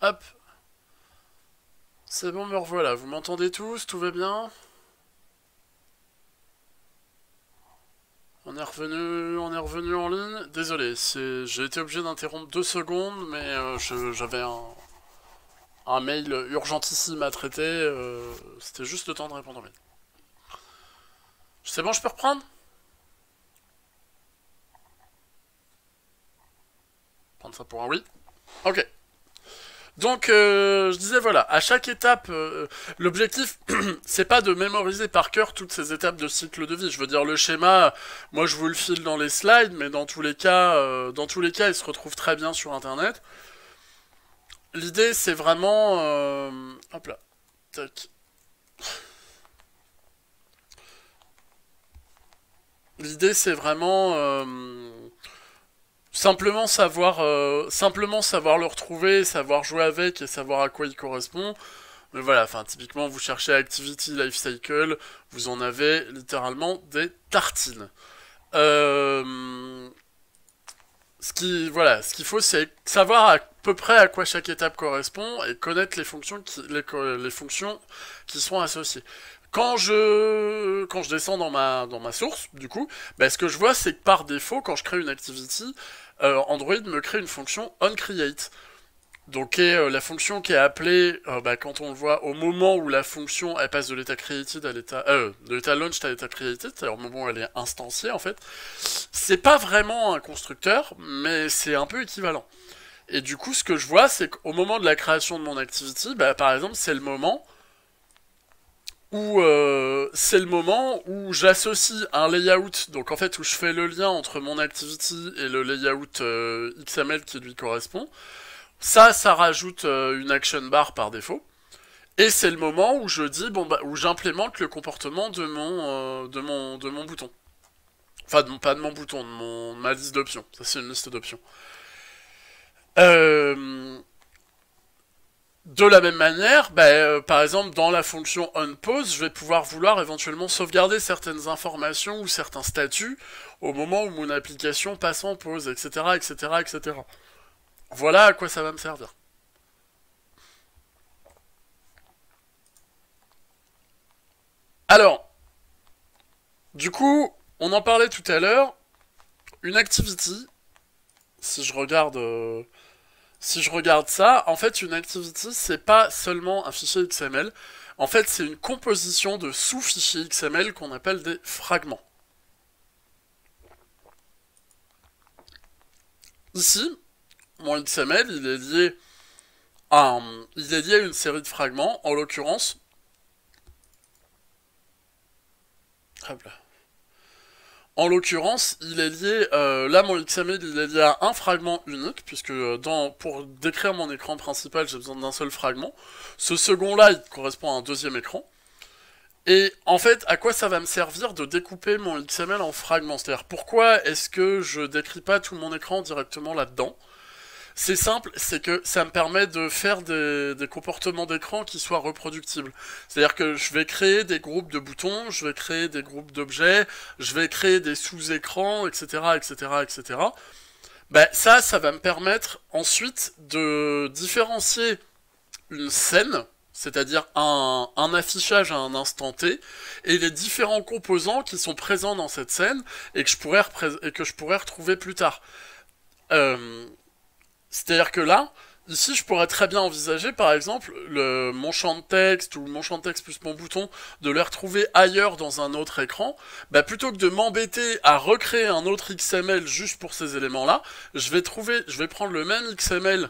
Hop, c'est bon, me revoilà. Vous m'entendez tous? Tout va bien? On est revenu en ligne. Désolé, j'ai été obligé d'interrompre 2 secondes, mais j'avais un mail urgentissime à traiter. C'était juste le temps de répondre au mail. C'est bon, je peux reprendre? Prendre ça pour un oui. Ok. Donc, je disais voilà, à chaque étape, l'objectif, c'est pas de mémoriser par cœur toutes ces étapes de cycle de vie. Je veux dire, le schéma, moi je vous le file dans les slides, mais dans tous les cas, il se retrouve très bien sur Internet. L'idée, c'est vraiment, hop là, tac. L'idée, c'est vraiment simplement savoir le retrouver, savoir jouer avec et savoir à quoi il correspond. Mais voilà, enfin, typiquement, vous cherchez Activity Life Cycle, vous en avez littéralement des tartines. Euh, ce qu'il faut, c'est savoir à peu près à quoi chaque étape correspond et connaître les fonctions qui sont associées. Quand je descends dans ma source, du coup, bah, ce que je vois, c'est que par défaut, quand je crée une activity, Android me crée une fonction onCreate. Donc la fonction qui est appelée, bah, quand on le voit au moment où la fonction elle passe de l'état created à l'état launched à l'état created, c'est-à-dire au moment où elle est instanciée en fait, c'est pas vraiment un constructeur, mais c'est un peu équivalent. Et du coup, ce que je vois, c'est qu'au moment de la création de mon activity, bah, par exemple, c'est le moment où j'associe un layout, donc en fait où je fais le lien entre mon activity et le layout XML qui lui correspond. Ça rajoute une action bar par défaut. Et c'est le moment où je dis bon bah où j'implémente le comportement de mon bouton. Enfin pas de mon bouton, de ma liste d'options. Ça c'est une liste d'options. Euh, de la même manière, bah, par exemple dans la fonction onPause, je vais pouvoir vouloir éventuellement sauvegarder certaines informations ou certains statuts au moment où mon application passe en pause, etc., etc., etc. Voilà à quoi ça va me servir. Alors, du coup, on en parlait tout à l'heure. Une activity, si je regarde, si je regarde ça, en fait, une activity, c'est pas seulement un fichier XML. En fait, c'est une composition de sous-fichiers XML qu'on appelle des fragments. Ici, mon XML, il est lié à une série de fragments. En l'occurrence, hop là. Il est lié. Là, mon XML, il est lié à un fragment unique, puisque pour décrire mon écran principal, j'ai besoin d'un seul fragment. Ce second-là, il correspond à un deuxième écran. Et en fait, à quoi ça va me servir de découper mon XML en fragments? C'est-à-dire, pourquoi est-ce que je décris pas tout mon écran directement là-dedans? C'est simple, c'est que ça me permet de faire des comportements d'écran qui soient reproductibles. C'est-à-dire que je vais créer des groupes de boutons, je vais créer des groupes d'objets, je vais créer des sous-écrans, etc., etc., etc. Ben, ça va me permettre ensuite de différencier une scène, c'est-à-dire un affichage à un instant T, et les différents composants qui sont présents dans cette scène et que je pourrais retrouver plus tard. Euh, C'est-à-dire que là, ici, je pourrais très bien envisager, par exemple, mon champ de texte ou mon champ de texte plus mon bouton, de les retrouver ailleurs dans un autre écran. Bah, plutôt que de m'embêter à recréer un autre XML juste pour ces éléments-là, je vais prendre le même XML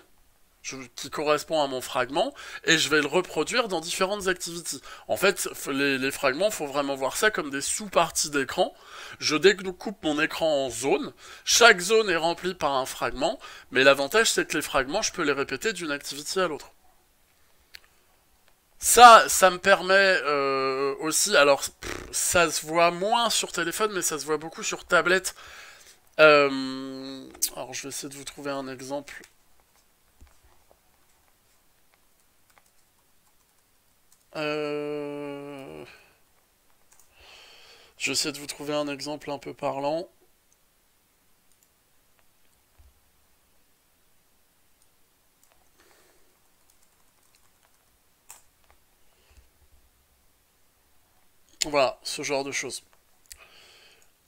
qui correspond à mon fragment et je vais le reproduire dans différentes activities. En fait, les fragments, faut vraiment voir ça comme des sous-parties d'écran. Je découpe mon écran en zones. Chaque zone est remplie par un fragment, mais l'avantage c'est que les fragments, je peux les répéter d'une activité à l'autre. Ça me permet aussi, alors ça se voit moins sur téléphone, mais ça se voit beaucoup sur tablette. Alors je vais essayer de vous trouver un exemple. Euh, Je vais essayer de vous trouver un exemple un peu parlant. Voilà, ce genre de choses.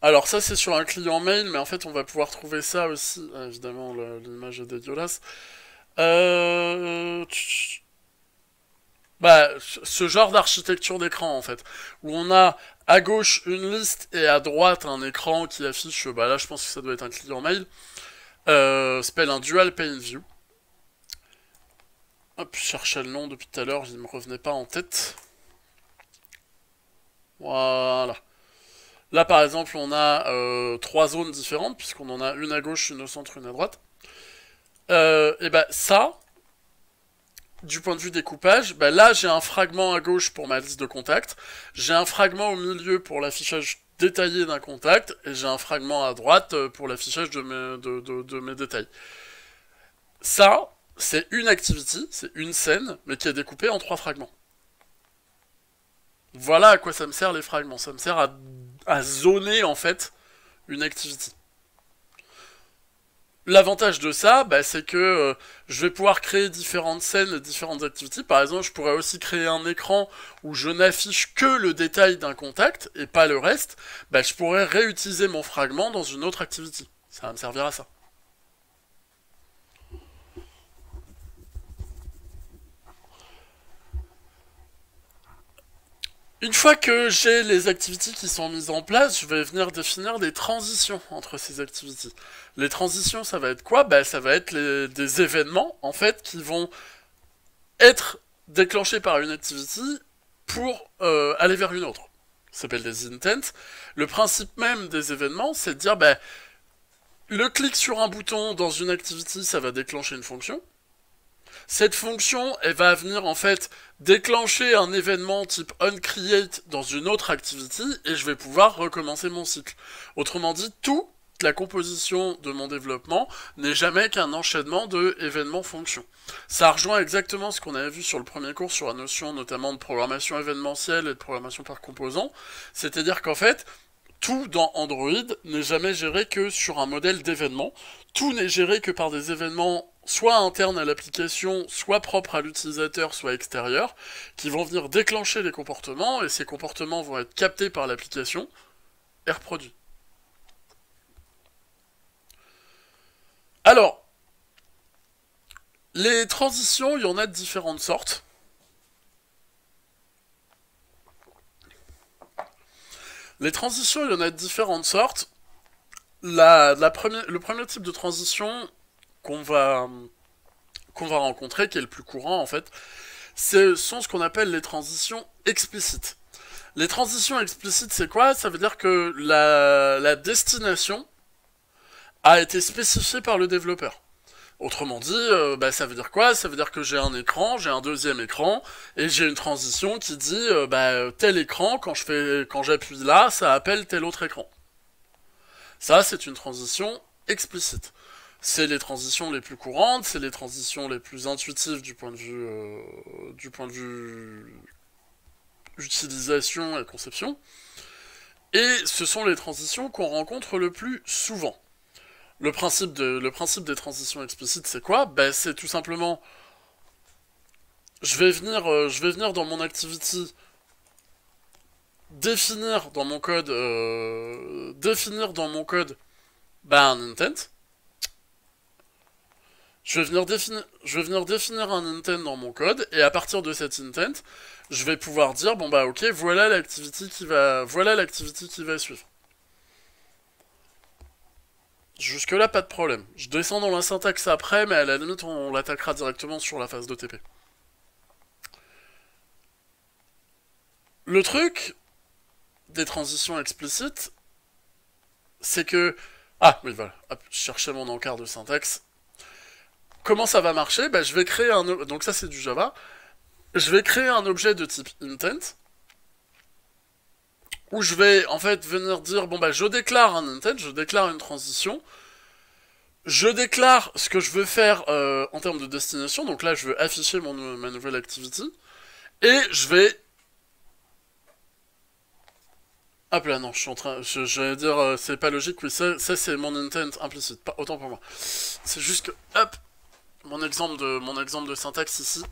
Alors ça c'est sur un client mail, mais en fait on va pouvoir trouver ça aussi. Ah, évidemment l'image est dégueulasse. Bah, ce genre d'architecture d'écran en fait, où on a à gauche une liste et à droite un écran qui affiche, bah là je pense que ça doit être un client mail, s'appelle un dual pane view. Hop, je cherchais le nom depuis tout à l'heure, il me revenait pas en tête. Voilà. Là par exemple on a trois zones différentes, puisqu'on en a une à gauche, une au centre, une à droite. Et bah ça, du point de vue découpage, bah là j'ai un fragment à gauche pour ma liste de contacts, j'ai un fragment au milieu pour l'affichage détaillé d'un contact, et j'ai un fragment à droite pour l'affichage de mes détails. Ça, c'est une activity, c'est une scène, mais qui est découpée en trois fragments. Voilà à quoi ça me sert les fragments, ça me sert à zoner en fait une activity. L'avantage de ça, bah, c'est que je vais pouvoir créer différentes scènes et différentes activités. Par exemple, je pourrais aussi créer un écran où je n'affiche que le détail d'un contact et pas le reste. Bah, je pourrais réutiliser mon fragment dans une autre activité. Ça va me servir à ça. Une fois que j'ai les activités qui sont mises en place, je vais venir définir des transitions entre ces activités. Les transitions, ça va être quoi? Bah, ça va être des événements, en fait, qui vont être déclenchés par une activity pour aller vers une autre. Ça s'appelle des intents. Le principe même des événements, c'est de dire, bah, le clic sur un bouton dans une activity, ça va déclencher une fonction. Cette fonction, elle va venir en fait déclencher un événement type onCreate dans une autre activity et je vais pouvoir recommencer mon cycle. Autrement dit, toute la composition de mon développement n'est jamais qu'un enchaînement de événements fonctions. Ça rejoint exactement ce qu'on avait vu sur le premier cours sur la notion notamment de programmation événementielle et de programmation par composants. C'est-à-dire qu'en fait, tout dans Android n'est jamais géré que sur un modèle d'événement. Tout n'est géré que par des événements soit internes à l'application, soit propres à l'utilisateur, soit extérieurs, qui vont venir déclencher les comportements, et ces comportements vont être captés par l'application et reproduits. Alors, les transitions, il y en a de différentes sortes. Les transitions, il y en a de différentes sortes. Le premier type de transition qu'on va rencontrer, qui est le plus courant en fait, sont ce qu'on appelle les transitions explicites. Les transitions explicites, c'est quoi? Ça veut dire que la destination a été spécifiée par le développeur. Autrement dit, bah, ça veut dire quoi? Ça veut dire que j'ai un écran, j'ai un deuxième écran, et j'ai une transition qui dit bah, tel écran, quand j'appuie là, ça appelle tel autre écran. Ça, c'est une transition explicite. C'est les transitions les plus courantes, c'est les transitions les plus intuitives du point de vue utilisation et conception. Et ce sont les transitions qu'on rencontre le plus souvent. Le principe des transitions explicites, c'est quoi? Ben, c'est tout simplement, je vais venir dans mon activity définir dans mon code ben, un intent. Je vais venir définir un intent dans mon code, et à partir de cet intent, je vais pouvoir dire, bon bah ok, voilà l'activity qui va suivre. Jusque là, pas de problème. Je descends dans la syntaxe après, mais à la limite, on l'attaquera directement sur la phase de TP. Le truc des transitions explicites, c'est que... Ah, oui, voilà. Hop, je cherchais mon encart de syntaxe. Comment ça va marcher? Bah, je vais créer un... Donc ça, c'est du Java. Je vais créer un objet de type intent, où je vais, en fait, venir dire, bon, bah, je déclare un intent, je déclare une transition, je déclare ce que je veux faire en termes de destination, donc là, je veux afficher ma nouvelle activity, et je vais... Hop là, non, je suis en train... Je vais dire, c'est pas logique, oui, ça c'est mon intent implicite, pas autant pour moi. C'est juste que, hop, mon exemple de syntaxe ici,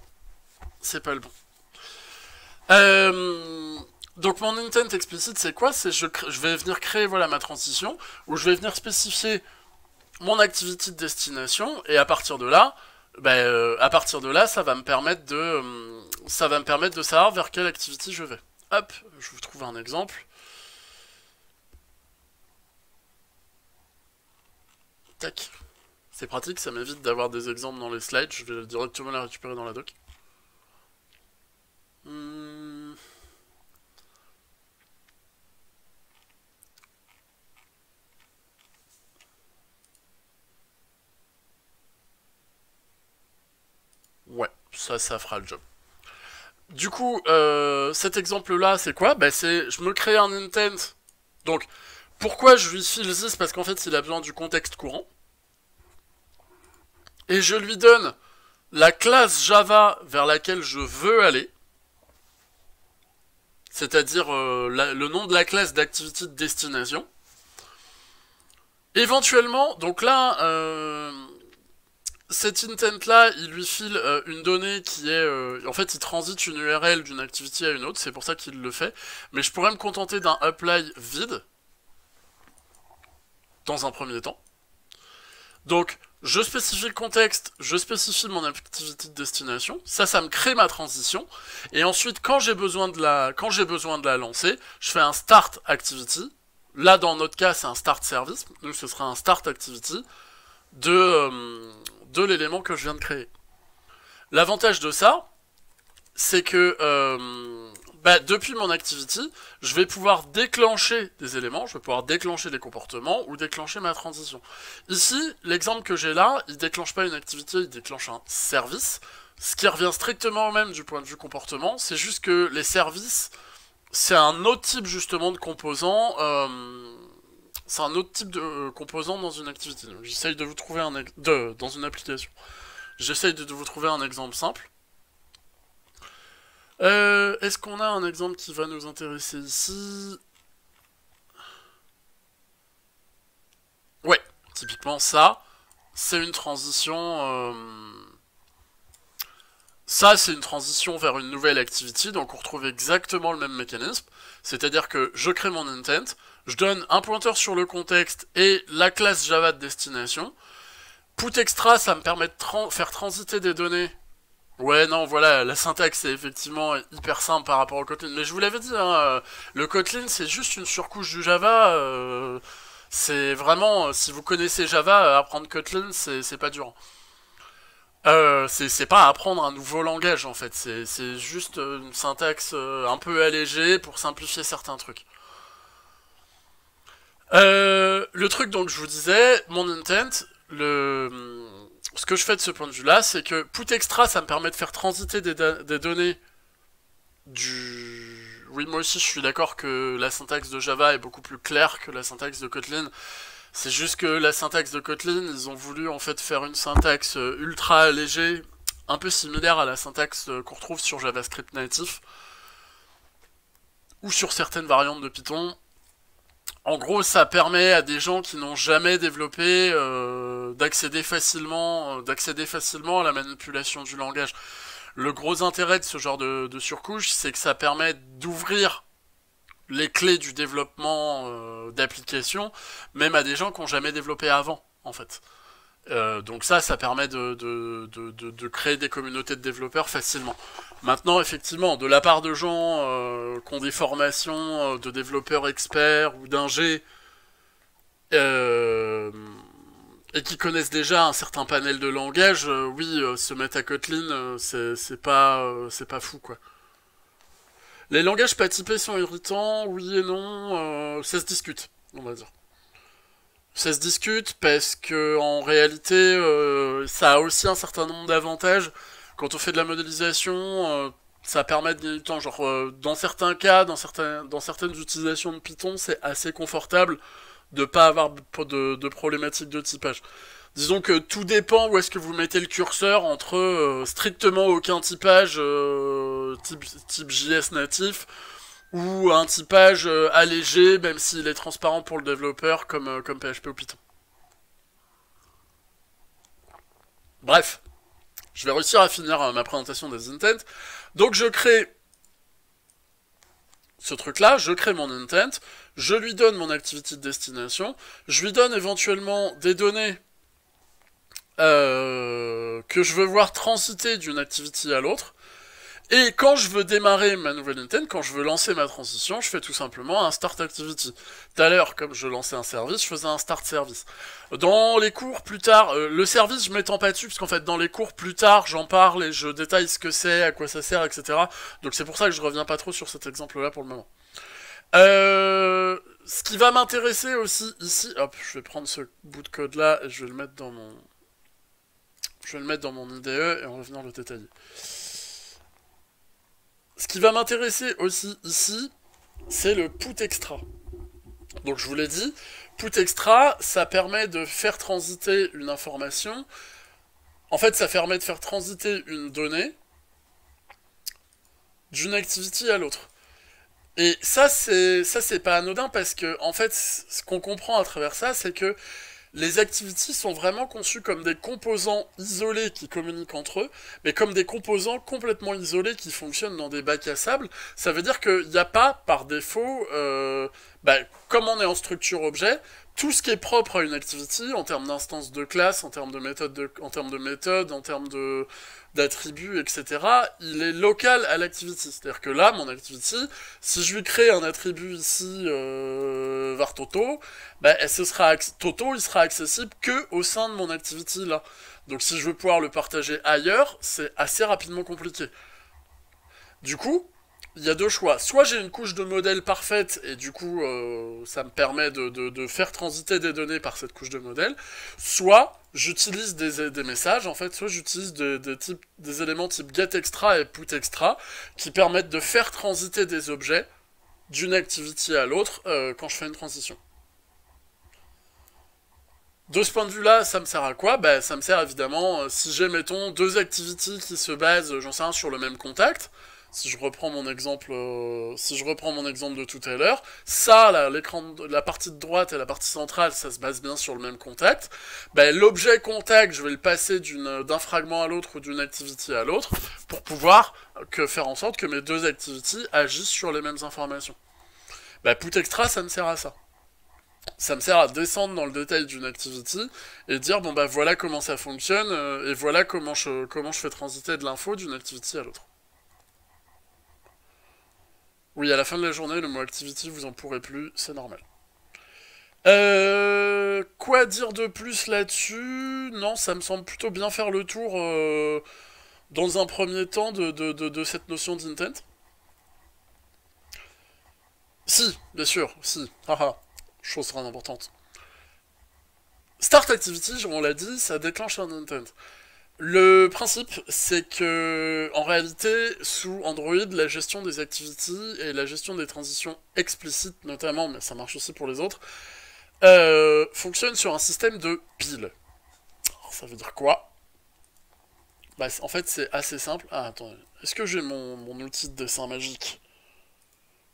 c'est pas le bon. Donc mon intent explicite, c'est quoi? C'est je vais venir créer voilà ma transition, où je vais venir spécifier mon activity de destination, et à partir de là, ça va me permettre de savoir vers quelle activity je vais. Hop, je vous trouve un exemple. Tac. C'est pratique, ça m'évite d'avoir des exemples dans les slides, je vais directement les récupérer dans la doc. Ouais, ça fera le job. Du coup, cet exemple-là, c'est quoi? Bah, c'est, je me crée un intent. Donc, pourquoi je lui file this? Parce qu'en fait, il a besoin du contexte courant. Et je lui donne la classe Java vers laquelle je veux aller. C'est-à-dire le nom de la classe d'activity de destination. Éventuellement, donc là, cet intent-là, il lui file une donnée qui est... en fait, il transite une URL d'une activity à une autre, c'est pour ça qu'il le fait. Mais je pourrais me contenter d'un apply vide, dans un premier temps. Donc, je spécifie le contexte, je spécifie mon activity de destination, ça me crée ma transition, et ensuite, quand j'ai besoin de la lancer, je fais un start activity. Là, dans notre cas, c'est un start service, donc ce sera un start activity de l'élément que je viens de créer. L'avantage de ça, c'est que depuis mon activity, je vais pouvoir déclencher des éléments, je vais pouvoir déclencher des comportements ou déclencher ma transition. Ici, l'exemple que j'ai là, il déclenche pas une activité, il déclenche un service. Ce qui revient strictement au même du point de vue comportement, c'est juste que les services, c'est un autre type justement de composant. C'est un autre type de composant dans une activité. J'essaye de vous trouver dans une application. J'essaye de vous trouver un exemple simple. Est-ce qu'on a un exemple qui va nous intéresser ici? Ouais, typiquement ça, c'est une transition... Ça, c'est une transition vers une nouvelle activity, donc on retrouve exactement le même mécanisme. C'est-à-dire que je crée mon intent, je donne un pointeur sur le contexte et la classe Java de destination. Put extra, ça me permet de faire transiter des données. Ouais, non, voilà, la syntaxe est effectivement hyper simple par rapport au Kotlin. Mais je vous l'avais dit, hein, le Kotlin, c'est juste une surcouche du Java. C'est vraiment, si vous connaissez Java, apprendre Kotlin, c'est pas dur. C'est pas apprendre un nouveau langage, en fait. C'est juste une syntaxe un peu allégée pour simplifier certains trucs. Le truc, donc, je vous disais, mon intent, ce que je fais de ce point de vue-là, c'est que put extra, ça me permet de faire transiter des données du... Oui, moi aussi, je suis d'accord que la syntaxe de Java est beaucoup plus claire que la syntaxe de Kotlin. C'est juste que la syntaxe de Kotlin, ils ont voulu en fait faire une syntaxe ultra allégée, un peu similaire à la syntaxe qu'on retrouve sur JavaScript natif, ou sur certaines variantes de Python. En gros, ça permet à des gens qui n'ont jamais développé d'accéder facilement à la manipulation du langage. Le gros intérêt de ce genre de surcouche, c'est que ça permet d'ouvrir les clés du développement d'applications, même à des gens qui n'ont jamais développé avant, en fait. Donc ça permet de créer des communautés de développeurs facilement. Maintenant, effectivement, de la part de gens qui ont des formations de développeurs experts ou d'ingé, et qui connaissent déjà un certain panel de langages, oui, se mettre à Kotlin, c'est pas fou, quoi. Les langages pas typés sont irritants, oui et non, ça se discute, on va dire. Ça se discute parce que en réalité, ça a aussi un certain nombre d'avantages. Quand on fait de la modélisation, ça permet de gagner du temps. Genre, dans certains cas, dans certaines utilisations de Python, c'est assez confortable de pas avoir de problématiques de typage. Disons que tout dépend où est-ce que vous mettez le curseur entre strictement aucun typage type JS natif ou un typage allégé, même s'il est transparent pour le développeur, comme PHP ou Python. Bref, je vais réussir à finir ma présentation des intents. Donc je crée ce truc-là, je crée mon intent, je lui donne mon activity de destination, je lui donne éventuellement des données que je veux voir transiter d'une activity à l'autre, et quand je veux démarrer ma nouvelle intent, quand je veux lancer ma transition, je fais tout simplement un start activity. Tout à l'heure, comme je lançais un service, je faisais un start service. Dans les cours plus tard, le service, je m'étends pas dessus, parce qu'en fait, dans les cours plus tard, j'en parle et je détaille ce que c'est, à quoi ça sert, etc. Donc c'est pour ça que je reviens pas trop sur cet exemple-là pour le moment. Ce qui va m'intéresser aussi ici, hop, je vais prendre ce bout de code-là et je vais le mettre dans mon... Je vais le mettre dans mon IDE et on va venir le détailler. Ce qui va m'intéresser aussi ici, c'est le put extra. Donc je vous l'ai dit, put extra, ça permet de faire transiter une information. En fait, ça permet de faire transiter une donnée d'une activity à l'autre. Et ça, c'est pas anodin parce que, en fait, ce qu'on comprend à travers ça, c'est que les activities sont vraiment conçues comme des composants isolés qui communiquent entre eux, mais comme des composants complètement isolés qui fonctionnent dans des bacs à sable. Ça veut dire qu'il n'y a pas, par défaut, comme on est en structure objet, tout ce qui est propre à une activity, en termes d'instance de classe, en termes de méthode, en termes d'attributs, etc., il est local à l'activity. C'est-à-dire que là, mon activity, si je lui crée un attribut ici, var Toto, Toto, il sera accessible que au sein de mon activity là. Donc si je veux pouvoir le partager ailleurs, c'est assez rapidement compliqué. Du coup, il y a deux choix. Soit j'ai une couche de modèle parfaite, et du coup, ça me permet de faire transiter des données par cette couche de modèle. Soit j'utilise des messages, en fait, soit j'utilise des éléments type getExtra et putExtra, qui permettent de faire transiter des objets d'une activity à l'autre quand je fais une transition. De ce point de vue-là, ça me sert à quoi? Bah, ça me sert évidemment, si j'ai, mettons, deux activities qui se basent, j'en sais rien, sur le même contact, si je reprends mon exemple, de tout à l'heure, ça, là, la partie de droite et la partie centrale, ça se base bien sur le même contact. Bah, l'objet contact, je vais le passer d'un fragment à l'autre ou d'une activity à l'autre pour pouvoir faire en sorte que mes deux activities agissent sur les mêmes informations. Bah, putExtra, ça me sert à ça. Ça me sert à descendre dans le détail d'une activity et dire bon bah voilà comment ça fonctionne et voilà comment je fais transiter de l'info d'une activity à l'autre. Oui, à la fin de la journée, le mot activity, vous en pourrez plus, c'est normal. Quoi dire de plus là-dessus? Non, ça me semble plutôt bien faire le tour dans un premier temps de cette notion d'intent. Si, bien sûr, si. Haha, chose très importante. Start Activity, on l'a dit, ça déclenche un intent. Le principe, c'est que, en réalité, sous Android, la gestion des activities et la gestion des transitions explicites, notamment, mais ça marche aussi pour les autres, fonctionne sur un système de piles. Alors, ça veut dire quoi? Bah, en fait, c'est assez simple. Ah, attendez. Est-ce que j'ai mon outil de dessin magique?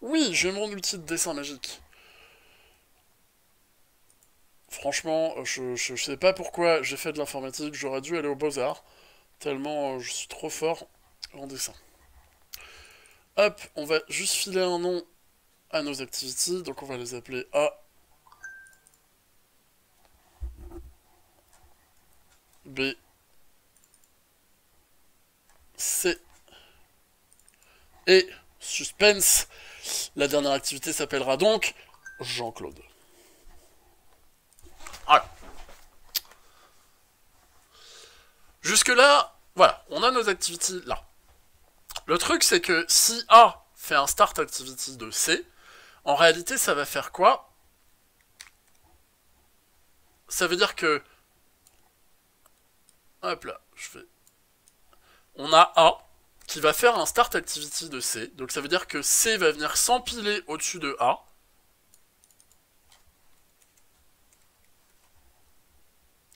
Oui, j'ai mon outil de dessin magique. Franchement, je sais pas pourquoi j'ai fait de l'informatique, j'aurais dû aller aux Beaux-Arts, tellement je suis trop fort en dessin. Hop, on va juste filer un nom à nos activities, donc on va les appeler A, B, C, et, suspense, la dernière activité s'appellera donc Jean-Claude. Voilà. Jusque-là, voilà, on a nos activities là. Le truc, c'est que si A fait un start activity de C, en réalité, ça va faire quoi? Ça veut dire que... Hop là, on a A qui va faire un start activity de C, donc ça veut dire que C va venir s'empiler au-dessus de A.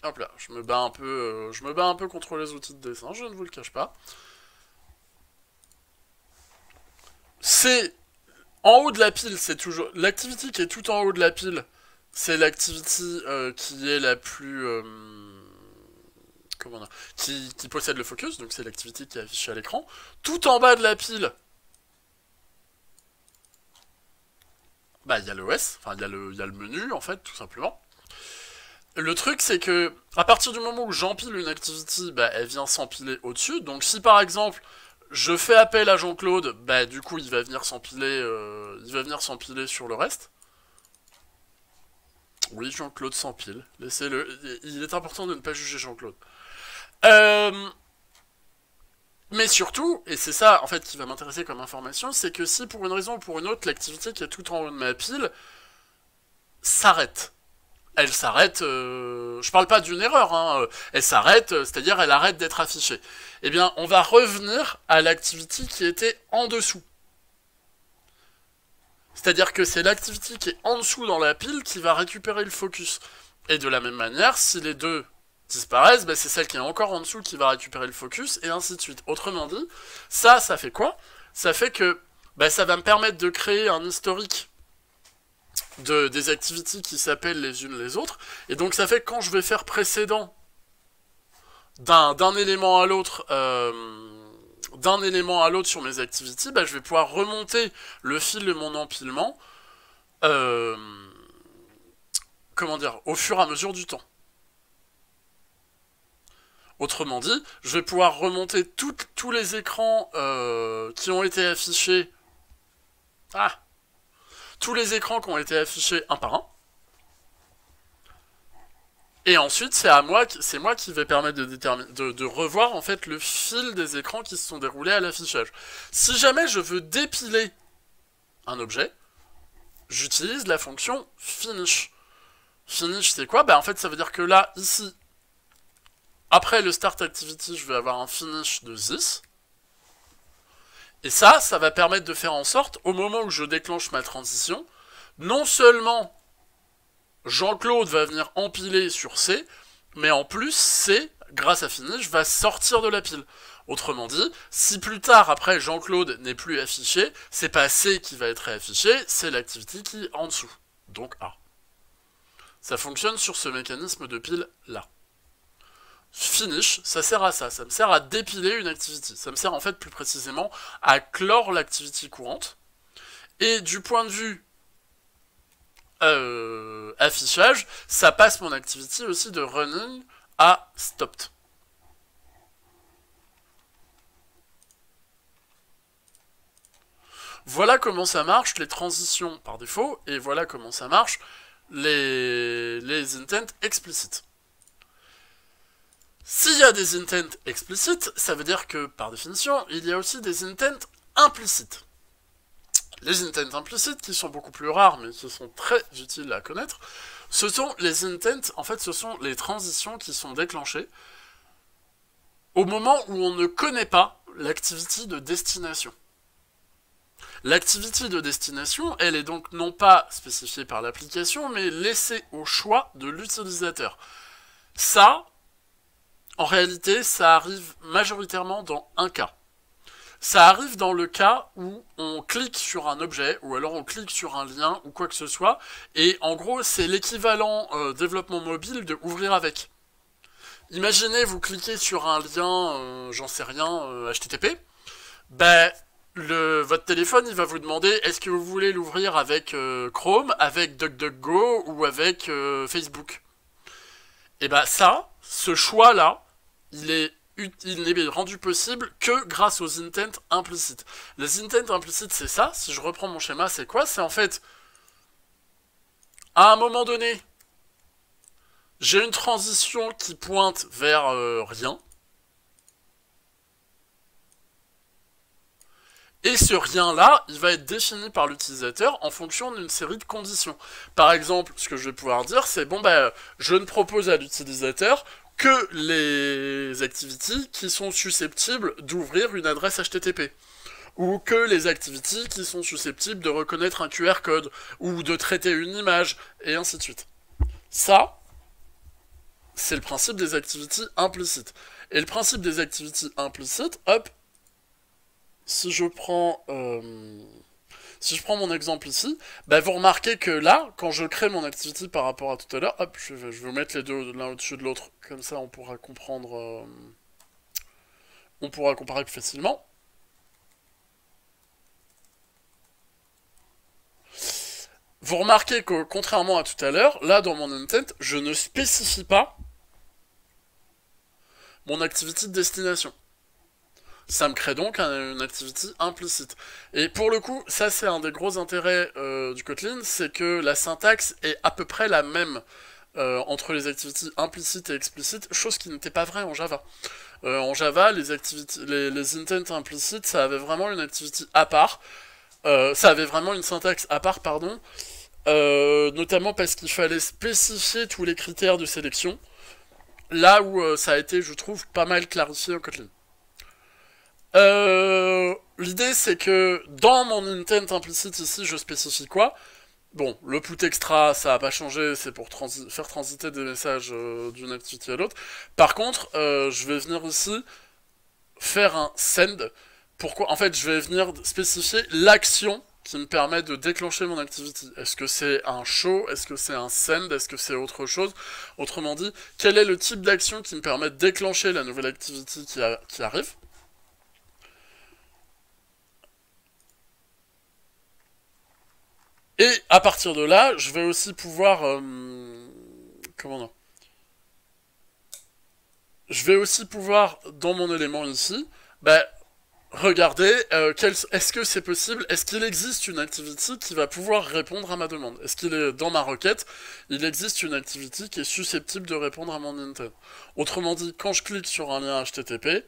Hop là, je me bats un peu contre les outils de dessin, je ne vous le cache pas. C'est en haut de la pile, c'est toujours l'activity qui est tout en haut de la pile, c'est l'activity qui est la plus comment dire, qui possède le focus, donc c'est l'activity qui est affichée à l'écran. Tout en bas de la pile, bah il y a l'OS, enfin il y a le menu en fait, tout simplement. Le truc c'est que à partir du moment où j'empile une activity, bah elle vient s'empiler au-dessus. Donc si par exemple je fais appel à Jean-Claude, bah du coup il va venir s'empiler sur le reste. Oui, Jean-Claude s'empile. Laissez-le. Il est important de ne pas juger Jean-Claude. Euh, Mais surtout, et c'est ça en fait qui va m'intéresser comme information, c'est que si pour une raison ou pour une autre, l'activité qui est tout en haut de ma pile s'arrête. Elle s'arrête, je parle pas d'une erreur, hein, elle s'arrête, c'est-à-dire elle arrête d'être affichée. Eh bien, on va revenir à l'activité qui était en dessous. C'est-à-dire que c'est l'activité qui est en dessous dans la pile qui va récupérer le focus. Et de la même manière, si les deux disparaissent, bah c'est celle qui est encore en dessous qui va récupérer le focus, et ainsi de suite. Autrement dit, ça fait quoi? Ça fait que bah, ça va me permettre de créer un historique des activités qui s'appellent les unes les autres, et donc ça fait que quand je vais faire précédent d'un élément à l'autre, sur mes activités, bah, je vais pouvoir remonter le fil de mon empilement, euh, comment dire, au fur et à mesure du temps. Autrement dit, je vais pouvoir remonter tous les écrans qui ont été affichés. Ah, tous les écrans qui ont été affichés un par un. Et ensuite, c'est moi qui vais permettre de revoir en fait le fil des écrans qui se sont déroulés à l'affichage. Si jamais je veux dépiler un objet, j'utilise la fonction finish. Finish, c'est quoi? Bah en fait, ça veut dire que là, ici, après le start activity, je vais avoir un finish de this. Et ça va permettre de faire en sorte, au moment où je déclenche ma transition, non seulement Jean-Claude va venir empiler sur C, mais en plus C, grâce à Finish, va sortir de la pile. Autrement dit, si plus tard, après, Jean-Claude n'est plus affiché, c'est pas C qui va être réaffiché, c'est l'activité qui est en dessous. Donc A. Ça fonctionne sur ce mécanisme de pile là. Finish, ça sert à ça me sert à dépiler une activité. Ça me sert en fait plus précisément à clore l'activité courante. Et du point de vue affichage, ça passe mon activité aussi de running à stopped. Voilà comment ça marche les transitions par défaut, et voilà comment ça marche les intents explicites. S'il y a des intents explicites, ça veut dire que, par définition, il y a aussi des intents implicites. Les intents implicites, qui sont beaucoup plus rares, mais qui sont très utiles à connaître, ce sont les intents, en fait, ce sont les transitions qui sont déclenchées au moment où on ne connaît pas l'activité de destination. L'activité de destination, elle est donc non pas spécifiée par l'application, mais laissée au choix de l'utilisateur. Ça, en réalité, ça arrive majoritairement dans un cas. Ça arrive dans le cas où on clique sur un objet, ou alors on clique sur un lien, ou quoi que ce soit, et en gros, c'est l'équivalent développement mobile de ouvrir avec. Imaginez, vous cliquez sur un lien, j'en sais rien, HTTP, ben, votre téléphone, il va vous demander est-ce que vous voulez l'ouvrir avec Chrome, avec DuckDuckGo, ou avec Facebook. Et ben ça, ce choix-là, il n'est rendu possible que grâce aux intents implicites. Les intents implicites, c'est ça. Si je reprends mon schéma, c'est quoi? C'est en fait, à un moment donné, j'ai une transition qui pointe vers rien. Et ce rien-là, il va être défini par l'utilisateur en fonction d'une série de conditions. Par exemple, ce que je vais pouvoir dire, c'est bon, bah, je ne propose à l'utilisateur que les activities qui sont susceptibles d'ouvrir une adresse HTTP. Ou que les activities qui sont susceptibles de reconnaître un QR code, ou de traiter une image, et ainsi de suite. Ça, c'est le principe des activities implicites. Et le principe des activities implicites, hop, si je prends mon exemple ici, bah vous remarquez que là, quand je crée mon activity par rapport à tout à l'heure, hop, je vais vous mettre les deux l'un au-dessus de l'autre, comme ça on pourra comprendre, on pourra comparer plus facilement. Vous remarquez que, contrairement à tout à l'heure, là, dans mon intent, je ne spécifie pas mon activity de destination. Ça me crée donc une activity implicite. Et pour le coup, ça c'est un des gros intérêts du Kotlin, c'est que la syntaxe est à peu près la même entre les activities implicites et explicites, chose qui n'était pas vraie en Java. En Java, les intents implicites, ça avait vraiment une activity à part, ça avait vraiment une syntaxe à part, pardon, notamment parce qu'il fallait spécifier tous les critères de sélection, là où ça a été, je trouve, pas mal clarifié en Kotlin. L'idée c'est que dans mon intent implicite ici, je spécifie quoi? Bon, le put extra, ça n'a pas changé, c'est pour faire transiter des messages d'une activité à l'autre. Par contre, je vais venir ici faire un send. Pourquoi? En fait, je vais venir spécifier l'action qui me permet de déclencher mon activity. Est-ce que c'est un show? Est-ce que c'est un send? Est-ce que c'est autre chose? Autrement dit, quel est le type d'action qui me permet de déclencher la nouvelle activity qui arrive? Et à partir de là, je vais aussi pouvoir... comment non? Je vais aussi pouvoir, dans mon élément ici, bah, regarder est-ce que c'est possible, est-ce qu'il existe une activity qui va pouvoir répondre à ma demande. Est-ce qu'il est dans ma requête, il existe une activity qui est susceptible de répondre à mon intent. Autrement dit, quand je clique sur un lien HTTP,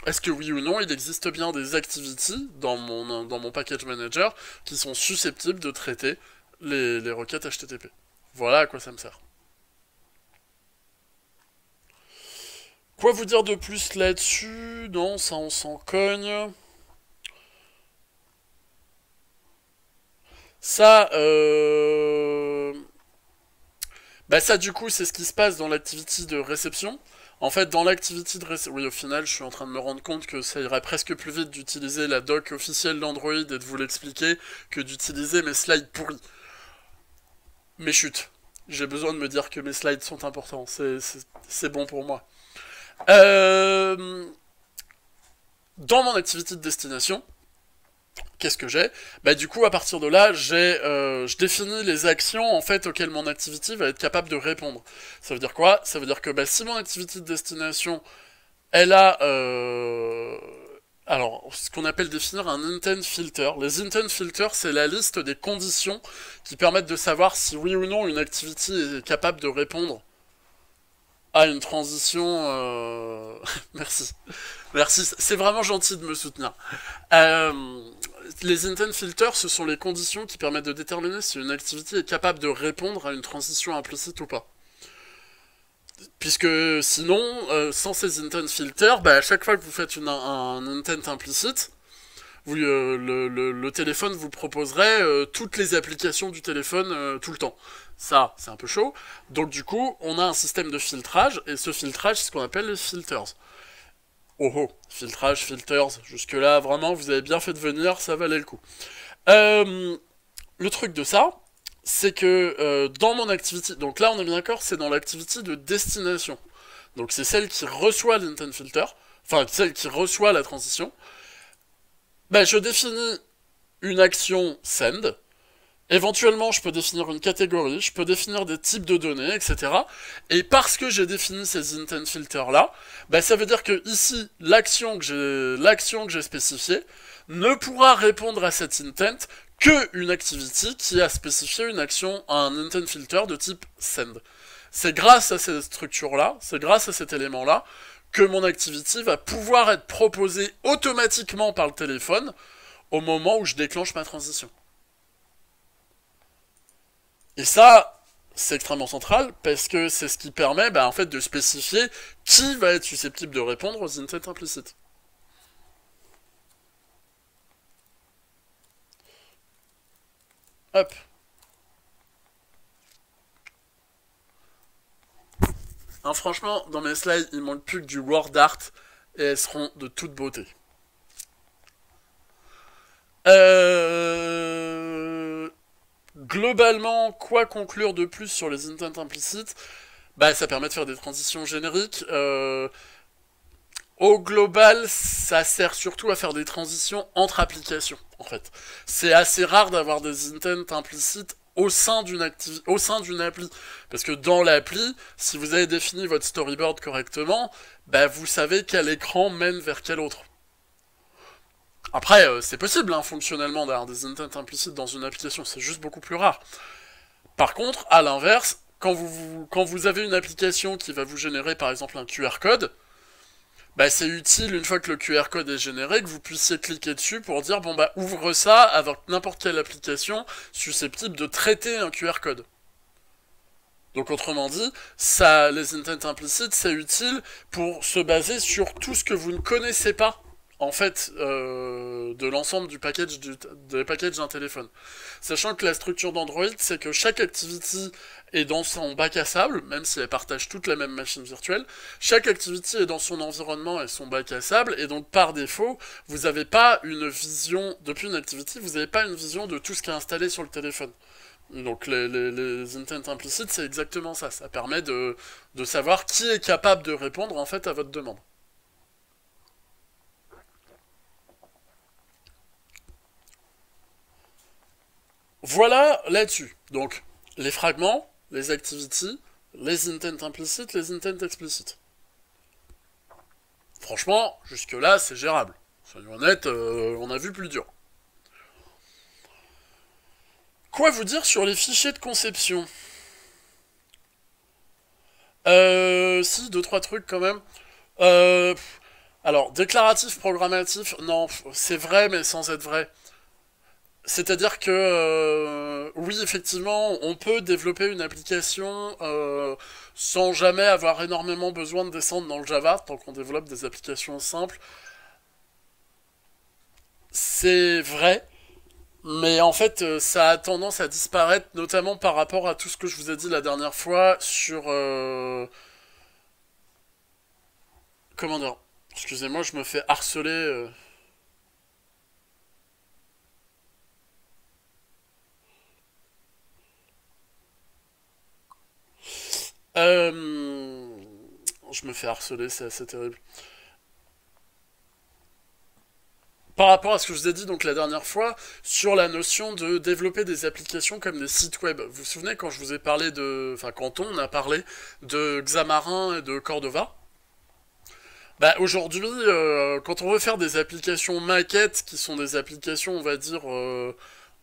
est-ce que oui ou non, il existe bien des activities dans mon package manager qui sont susceptibles de traiter les requêtes HTTP. Voilà à quoi ça me sert. Quoi vous dire de plus là-dessus? Non, ça on s'en cogne. Ça, bah ça du coup c'est ce qui se passe dans l'activity de réception. En fait, dans l'activity de réception... Oui, au final, je suis en train de me rendre compte que ça irait presque plus vite d'utiliser la doc officielle d'Android et de vous l'expliquer que d'utiliser mes slides pourris. Mais chut, j'ai besoin de me dire que mes slides sont importants, c'est bon pour moi. Dans mon activity de destination, qu'est-ce que j'ai? Bah du coup, à partir de là, je définis les actions en fait auxquelles mon activity va être capable de répondre. Ça veut dire quoi? Ça veut dire que bah, si mon activity de destination, elle a alors, ce qu'on appelle définir un intent filter. Les intent filters, c'est la liste des conditions qui permettent de savoir si oui ou non une activity est capable de répondre à une transition... Merci. Merci, c'est vraiment gentil de me soutenir. Les intent filters, ce sont les conditions qui permettent de déterminer si une activity est capable de répondre à une transition implicite ou pas. Puisque sinon, sans ces intent filters, bah, à chaque fois que vous faites un intent implicite, le téléphone vous proposerait toutes les applications du téléphone tout le temps. Ça, c'est un peu chaud. Donc du coup, on a un système de filtrage, et ce filtrage, c'est ce qu'on appelle les filters. Oh oh, filtrage, filters, jusque-là, vraiment, vous avez bien fait de venir, ça valait le coup. Le truc de ça, c'est que dans mon activity, donc là on est bien d'accord, c'est dans l'activity de destination. Donc c'est celle qui reçoit l'intent filter, enfin celle qui reçoit la transition. Bah, je définis une action send. Éventuellement, je peux définir une catégorie, je peux définir des types de données, etc. Et parce que j'ai défini ces intent filters là, bah, ça veut dire que ici, l'action que j'ai spécifiée ne pourra répondre à cet intent que une activity qui a spécifié une action, un intent filter de type send. C'est grâce à cette structure-là, c'est grâce à cet élément-là, que mon activity va pouvoir être proposée automatiquement par le téléphone au moment où je déclenche ma transition. Et ça, c'est extrêmement central parce que c'est ce qui permet en fait, de spécifier qui va être susceptible de répondre aux intents implicites. Hop. Hein, franchement, dans mes slides, il manque plus que du word art et elles seront de toute beauté. Globalement, quoi conclure de plus sur les intents implicites? Bah, ça permet de faire des transitions génériques. Au global, ça sert surtout à faire des transitions entre applications, en fait. C'est assez rare d'avoir des intents implicites au sein au sein d'une appli. Parce que dans l'appli, si vous avez défini votre storyboard correctement, bah vous savez quel écran mène vers quel autre. Après, c'est possible, hein, fonctionnellement, d'avoir des intents implicites dans une application, c'est juste beaucoup plus rare. Par contre, à l'inverse, quand vous avez une application qui va vous générer par exemple un QR code, bah c'est utile une fois que le QR code est généré que vous puissiez cliquer dessus pour dire bon bah ouvre ça avec n'importe quelle application susceptible de traiter un QR code. Donc autrement dit, ça, les intents implicites, c'est utile pour se baser sur tout ce que vous ne connaissez pas en fait de l'ensemble des packages d'un téléphone. Sachant que la structure d'Android, c'est que chaque activity est dans son bac à sable, même si elles partagent toutes la même machine virtuelle, chaque activity est dans son environnement et son bac à sable, et donc par défaut, vous n'avez pas une vision, depuis une activity, vous n'avez pas une vision de tout ce qui est installé sur le téléphone. Donc les intents implicites, c'est exactement ça. Ça permet de savoir qui est capable de répondre en fait à votre demande. Voilà là-dessus. Donc les fragments, les activities, les intents implicites, les intents explicites. Franchement, jusque-là, c'est gérable. Soyons honnêtes, on a vu plus dur. Quoi vous dire sur les fichiers de conception? Si, deux, trois trucs quand même. Euh, alors, déclaratif, programmatif, non, c'est vrai, mais sans être vrai. C'est-à-dire que, oui, effectivement, on peut développer une application sans jamais avoir énormément besoin de descendre dans le Java, tant qu'on développe des applications simples. C'est vrai, mais en fait, ça a tendance à disparaître, notamment par rapport à tout ce que je vous ai dit la dernière fois sur... comment dire? Excusez-moi, je me fais harceler. Euh, je me fais harceler, c'est assez terrible. Par rapport à ce que je vous ai dit donc la dernière fois sur la notion de développer des applications comme des sites web. Vous vous souvenez quand je vous ai parlé de, enfin quand on a parlé de Xamarin et de Cordova? Bah aujourd'hui, quand on veut faire des applications maquettes qui sont des applications, on va dire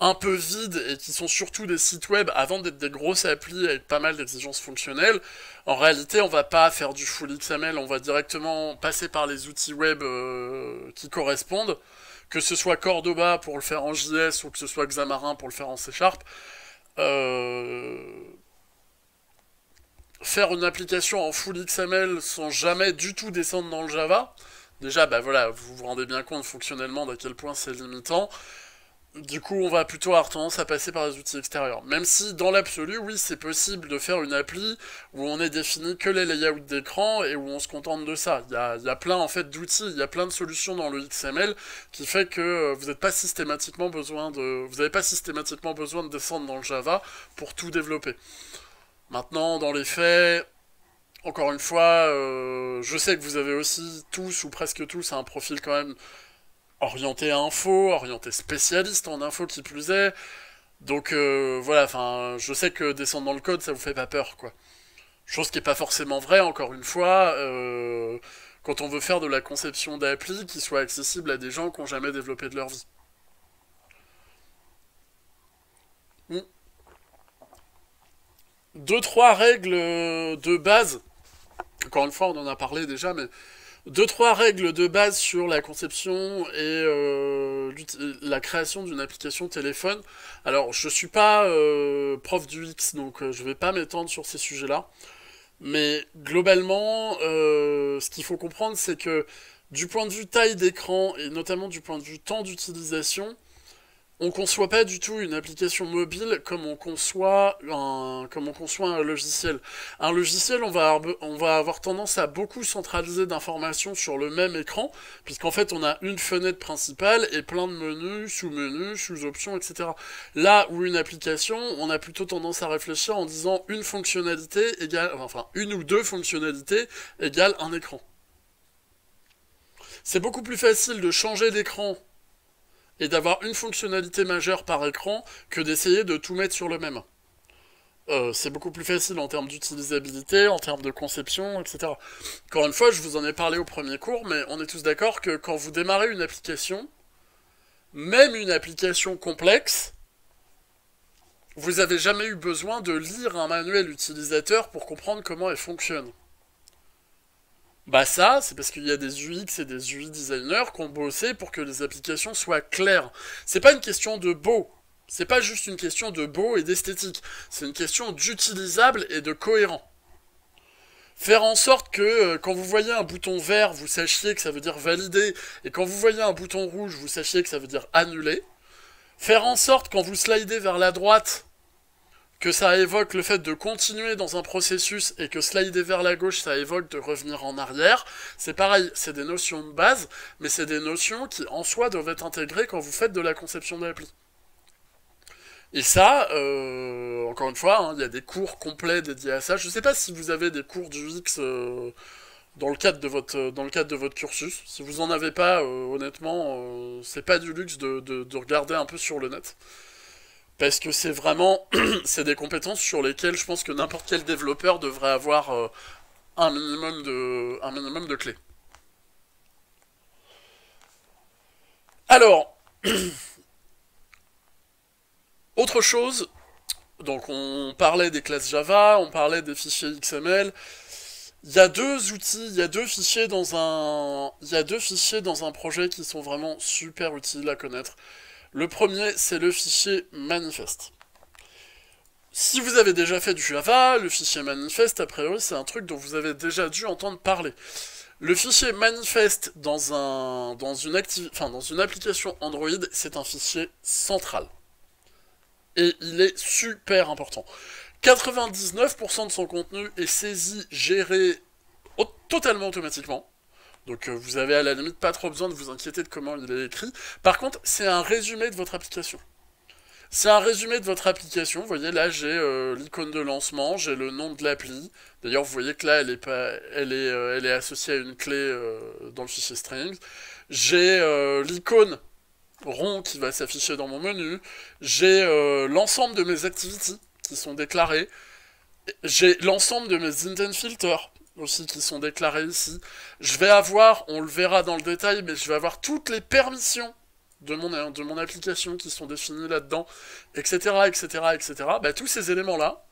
un peu vides et qui sont surtout des sites web avant d'être des grosses applis avec pas mal d'exigences fonctionnelles, en réalité, on va pas faire du full XML, on va directement passer par les outils web qui correspondent, que ce soit Cordova pour le faire en JS ou que ce soit Xamarin pour le faire en C Sharp. Euh, Faire une application en full XML sans jamais du tout descendre dans le Java, déjà, bah voilà, vous vous rendez bien compte fonctionnellement d'à quel point c'est limitant. Du coup, on va plutôt avoir tendance à passer par les outils extérieurs. Même si, dans l'absolu, oui, c'est possible de faire une appli où on est défini que les layouts d'écran et où on se contente de ça. Il y a plein, en fait, d'outils, il y a plein de solutions dans le XML qui fait que vous n'avez pas systématiquement besoin de descendre dans le Java pour tout développer. Maintenant, dans les faits, encore une fois, je sais que vous avez aussi tous ou presque tous un profil quand même orienté info, orienté spécialiste en info qui plus est. Donc voilà, enfin, je sais que descendre dans le code, ça vous fait pas peur, quoi. Chose qui est pas forcément vraie, encore une fois, quand on veut faire de la conception d'appli qui soit accessible à des gens qui n'ont jamais développé de leur vie. Hmm. Deux, trois règles de base. Encore une fois, on en a parlé déjà, mais deux, trois règles de base sur la conception et la création d'une application téléphone. Alors, je suis pas prof du X, donc je vais pas m'étendre sur ces sujets-là. Mais globalement, ce qu'il faut comprendre, c'est que du point de vue taille d'écran et notamment du point de vue temps d'utilisation, on conçoit pas du tout une application mobile comme on conçoit un logiciel. Un logiciel, on va avoir tendance à beaucoup centraliser d'informations sur le même écran, puisqu'en fait on a une fenêtre principale et plein de menus, sous-options, etc. Là où une application, on a plutôt tendance à réfléchir en disant une fonctionnalité égale, enfin une ou deux fonctionnalités égale un écran. C'est beaucoup plus facile de changer d'écran et d'avoir une fonctionnalité majeure par écran que d'essayer de tout mettre sur le même. C'est beaucoup plus facile en termes d'utilisabilité, en termes de conception, etc. Encore une fois, je vous en ai parlé au premier cours, mais on est tous d'accord que quand vous démarrez une application, même une application complexe, vous avez jamais eu besoin de lire un manuel utilisateur pour comprendre comment elle fonctionne. Bah ça, c'est parce qu'il y a des UX et des UI designers qui ont bossé pour que les applications soient claires. C'est pas une question de beau, c'est pas juste une question de beau et d'esthétique, c'est une question d'utilisable et de cohérent. Faire en sorte que quand vous voyez un bouton vert, vous sachiez que ça veut dire valider, et quand vous voyez un bouton rouge, vous sachiez que ça veut dire annuler. Faire en sorte, quand vous slidez vers la droite, que ça évoque le fait de continuer dans un processus et que slider vers la gauche, ça évoque de revenir en arrière. C'est pareil, c'est des notions de base, mais c'est des notions qui, en soi, doivent être intégrées quand vous faites de la conception d'appli. Et ça, encore une fois, il y a des cours complets dédiés à ça. Je sais pas si vous avez des cours d'UX dans le cadre de votre cursus. Si vous en avez pas, honnêtement, c'est pas du luxe de regarder un peu sur le net. Parce que c'est vraiment, c'est des compétences sur lesquelles je pense que n'importe quel développeur devrait avoir un minimum de clés. Alors, autre chose, donc on parlait des classes Java, on parlait des fichiers XML. Il y a deux outils, il y a deux fichiers dans un projet qui sont vraiment super utiles à connaître. Le premier, c'est le fichier manifest. Si vous avez déjà fait du Java, le fichier manifest, a priori, c'est un truc dont vous avez déjà dû entendre parler. Le fichier manifest dans une application Android, c'est un fichier central. Et il est super important. 99% de son contenu est saisi, géré totalement automatiquement. Donc vous avez à la limite pas trop besoin de vous inquiéter de comment il est écrit. Par contre, c'est un résumé de votre application. C'est un résumé de votre application. Vous voyez, là, j'ai l'icône de lancement, j'ai le nom de l'appli. D'ailleurs, vous voyez que là, elle est associée à une clé dans le fichier string. J'ai l'icône rond qui va s'afficher dans mon menu. J'ai l'ensemble de mes activities qui sont déclarées. J'ai l'ensemble de mes intent filters aussi qui sont déclarés ici. Je vais avoir, on le verra dans le détail, mais je vais avoir toutes les permissions de mon application qui sont définies là-dedans, etc., etc., etc. Bah, tous ces éléments-là,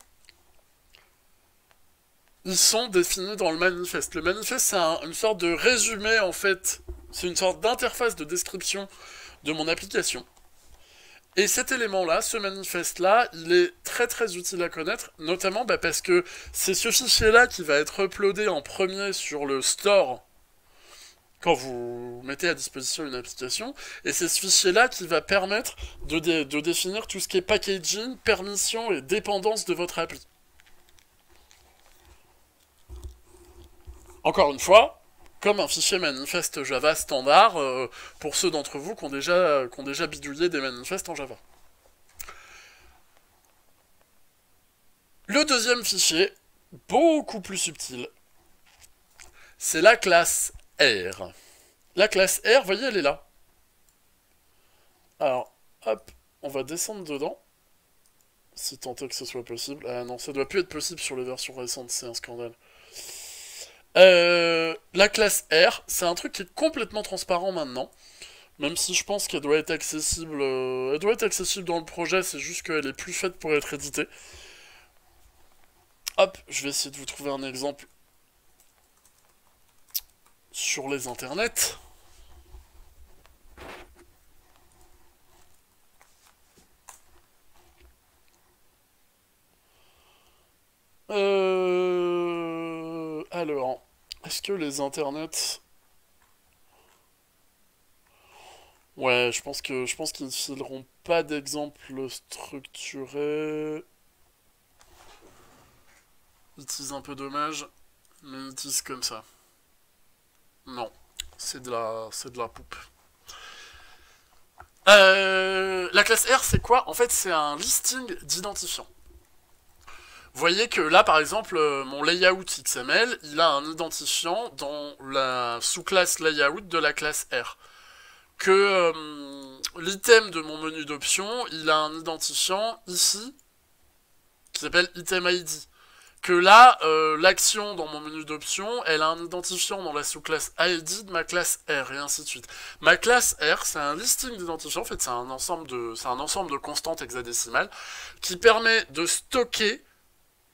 ils sont définis dans le manifeste. Le manifeste, c'est une sorte de résumé, en fait. C'est une sorte d'interface de description de mon application. Et cet élément-là, ce manifeste-là, il est très très utile à connaître, notamment parce que c'est ce fichier-là qui va être uploadé en premier sur le store quand vous mettez à disposition une application, et c'est ce fichier-là qui va permettre de définir tout ce qui est packaging, permission et dépendance de votre appli. Encore une fois, comme un fichier manifeste Java standard, pour ceux d'entre vous qui ont déjà bidouillé des manifestes en Java. Le deuxième fichier, beaucoup plus subtil, c'est la classe R. La classe R, vous voyez, elle est là. Alors, hop, on va descendre dedans, si tant est que ce soit possible. Ah non, ça doit plus être possible sur les versions récentes, c'est un scandale. La classe R, c'est un truc qui est complètement transparent maintenant, même si je pense qu'elle doit être accessible, elle doit être accessible dans le projet, c'est juste qu'elle est plus faite pour être éditée. Hop, je vais essayer de vous trouver un exemple sur les internets. Alors, est-ce que les internets... Ouais, je pense qu'ils ne fileront pas d'exemple structuré. Ils disent un peu dommage, mais ils disent comme ça. Non, c'est de la poupe. La classe R, c'est quoi? En fait, c'est un listing d'identifiants. Vous voyez que là, par exemple, mon layout XML, il a un identifiant dans la sous-classe layout de la classe R. Que l'item de mon menu d'options, il a un identifiant ici qui s'appelle item ID. Que là, l'action dans mon menu d'options, elle a un identifiant dans la sous-classe ID de ma classe R, et ainsi de suite. Ma classe R, c'est un listing d'identifiants, en fait, c'est un ensemble de constantes hexadécimales qui permet de stocker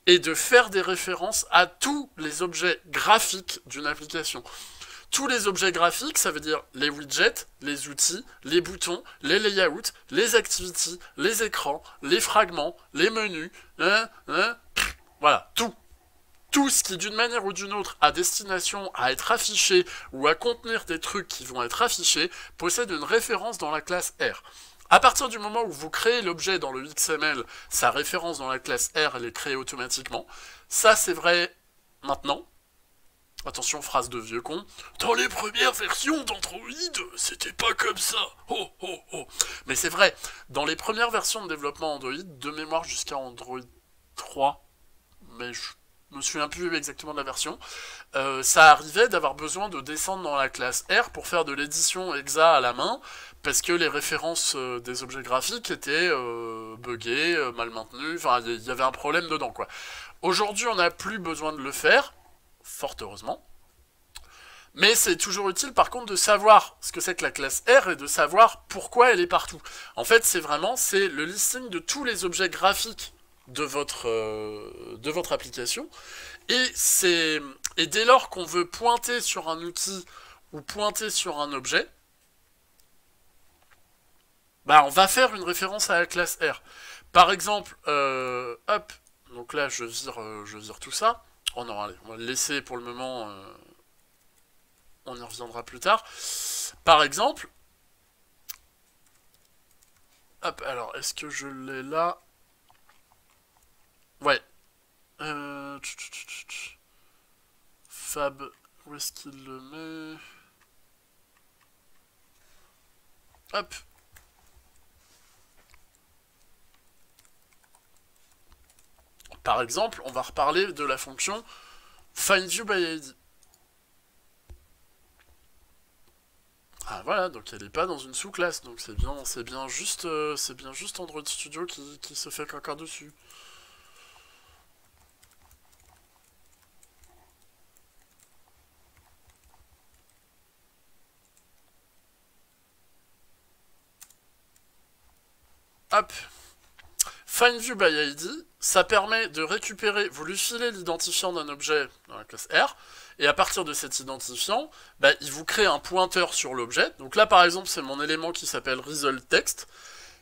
et de faire des références à tous les objets graphiques d'une application. Tous les objets graphiques, ça veut dire les widgets, les outils, les boutons, les layouts, les activities, les écrans, les fragments, les menus, voilà, tout. Tout ce qui, d'une manière ou d'une autre, a destination à être affiché ou à contenir des trucs qui vont être affichés, possède une référence dans la classe R. À partir du moment où vous créez l'objet dans le XML, sa référence dans la classe R, elle est créée automatiquement. Ça, c'est vrai maintenant. Attention, phrase de vieux con. Dans les premières versions d'Android, c'était pas comme ça. Oh, oh, oh. Mais c'est vrai, dans les premières versions de développement Android, de mémoire jusqu'à Android 3, mais je me souviens plus exactement de la version, ça arrivait d'avoir besoin de descendre dans la classe R pour faire de l'édition exa à la main, parce que les références des objets graphiques étaient buggées, mal maintenues, enfin il y avait un problème dedans, quoi. Aujourd'hui, on n'a plus besoin de le faire, fort heureusement. Mais c'est toujours utile par contre de savoir ce que c'est que la classe R et de savoir pourquoi elle est partout. En fait, c'est le listing de tous les objets graphiques de votre application. Et dès lors qu'on veut pointer sur un outil ou pointer sur un objet, bah on va faire une référence à la classe R. Par exemple, hop, donc là je vire tout ça. Oh non, allez, on va le laisser pour le moment, on y reviendra plus tard. Par exemple, hop, alors est-ce que je l'ai là? Ouais. Fab, où est-ce qu'il le met? Hop. Par exemple, on va reparler de la fonction findViewById. Ah voilà, donc elle n'est pas dans une sous-classe, donc c'est bien juste Android Studio qui se fait caca dessus. Hop. findViewById, ça permet de récupérer, vous lui filez l'identifiant d'un objet dans la classe R, et à partir de cet identifiant, bah, il vous crée un pointeur sur l'objet. Donc là, par exemple, c'est mon élément qui s'appelle ResultText.